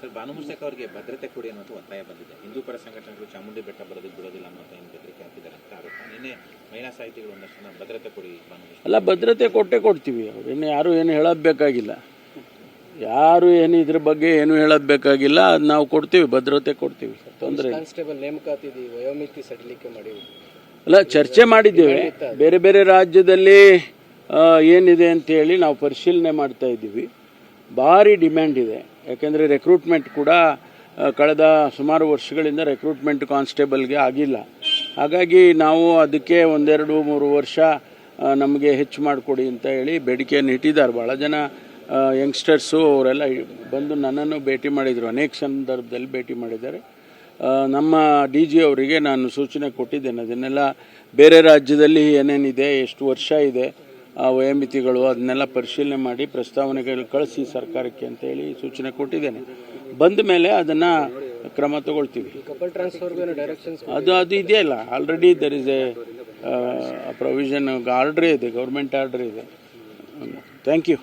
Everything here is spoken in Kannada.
ಸರ್, ಭಾನುಮೂರ್ತಿ ಅವರಿಗೆ ಭದ್ರತೆ ಕೊಡಿ ಅನ್ನೋದು ಒತ್ತಾಯ ಬಂದಿದೆ. ಹಿಂದೂ ಪರ ಸಂಘಟನೆಗಳು ಚಾಮುಂಡಿ ಬೆಟ್ಟ ಬರೋದಕ್ಕೆ ಬಿಡೋದಿಲ್ಲ ಅನ್ನೋ ಏನು ಬೆದರಿಕೆ ಹಾಕಿದ್ದಾರೆ ಅಂತ ಆರೋಪ. ನಿನ್ನೆ ಮಹಿಳಾ ಸಾಹಿತಿಗಳು ಒಂದಷ್ಟು ಜನ ಭದ್ರತೆ ಕೊಡಿ ಭಾನುಮೂರ್ತಿ ಅಲ್ಲ, ಭದ್ರತೆ ಕೊಡ್ತೀವಿ. ಅವ್ರೇನು ಯಾರು ಏನು ಹೇಳೋದು ಬೇಕಾಗಿಲ್ಲ, ಯಾರು ಏನು ಇದ್ರ ಬಗ್ಗೆ ಏನು ಹೇಳೋದು ಬೇಕಾಗಿಲ್ಲ. ಅದು ನಾವು ಕೊಡ್ತೀವಿ, ಭದ್ರತೆ ಕೊಡ್ತೀವಿ. ತೊಂದರೆ ಕಾನ್ಸ್ಟೇಬಲ್ ನೇಮಕಾತಿ ವಯೋಮಿತಿ ಸಡಿಲಿಕೆ ಮಾಡಿ ಅಲ್ಲ, ಚರ್ಚೆ ಮಾಡಿದ್ದೇವೆ. ಬೇರೆ ಬೇರೆ ರಾಜ್ಯದಲ್ಲಿ ಏನಿದೆ ಅಂತೇಳಿ ನಾವು ಪರಿಶೀಲನೆ ಮಾಡ್ತಾ ಇದ್ದೀವಿ. ಭಾರಿ ಡಿಮ್ಯಾಂಡ್ ಇದೆ. ಯಾಕೆಂದರೆ ರೆಕ್ರೂಟ್ಮೆಂಟ್ ಕೂಡ ಕಳೆದ ಸುಮಾರು ವರ್ಷಗಳಿಂದ ರೆಕ್ರೂಟ್ಮೆಂಟ್ ಕಾನ್ಸ್ಟೇಬಲ್ಗೆ ಆಗಿಲ್ಲ. ಹಾಗಾಗಿ ನಾವು ಅದಕ್ಕೆ 1-2-3 ವರ್ಷ ನಮಗೆ ಹೆಚ್ಚು ಮಾಡಿಕೊಡಿ ಅಂತ ಹೇಳಿ ಬೇಡಿಕೆಯನ್ನು ಇಟ್ಟಿದ್ದಾರೆ. ಭಾಳ ಜನ ಯಂಗ್ಸ್ಟರ್ಸು ಅವರೆಲ್ಲ ಬಂದು ನನ್ನನ್ನು ಭೇಟಿ ಮಾಡಿದರು, ಅನೇಕ ಸಂದರ್ಭದಲ್ಲಿ ಭೇಟಿ ಮಾಡಿದ್ದಾರೆ. ನಮ್ಮ DG ಅವರಿಗೆ ನಾನು ಸೂಚನೆ ಕೊಟ್ಟಿದ್ದೇನೆ. ಅದನ್ನೆಲ್ಲ ಬೇರೆ ರಾಜ್ಯದಲ್ಲಿ ಏನೇನಿದೆ, ಎಷ್ಟು ವರ್ಷ ಇದೆ ಆ ವಯೋಮಿತಿಗಳು, ಅದನ್ನೆಲ್ಲ ಪರಿಶೀಲನೆ ಮಾಡಿ ಪ್ರಸ್ತಾವನೆಗಳು ಕಳಿಸಿ ಸರ್ಕಾರಕ್ಕೆ ಅಂತ ಹೇಳಿ ಸೂಚನೆ ಕೊಟ್ಟಿದ್ದೇನೆ. ಬಂದ ಮೇಲೆ ಅದನ್ನು ಕ್ರಮ ತಗೊಳ್ತೀವಿ. ಅದು ಇದೆಯಲ್ಲ, already there is a provision, ಆರ್ಡ್ರೇ ಇದೆ, ಗೌರ್ಮೆಂಟ್ ಆರ್ಡ್ರ್ ಇದೆ. Thank you.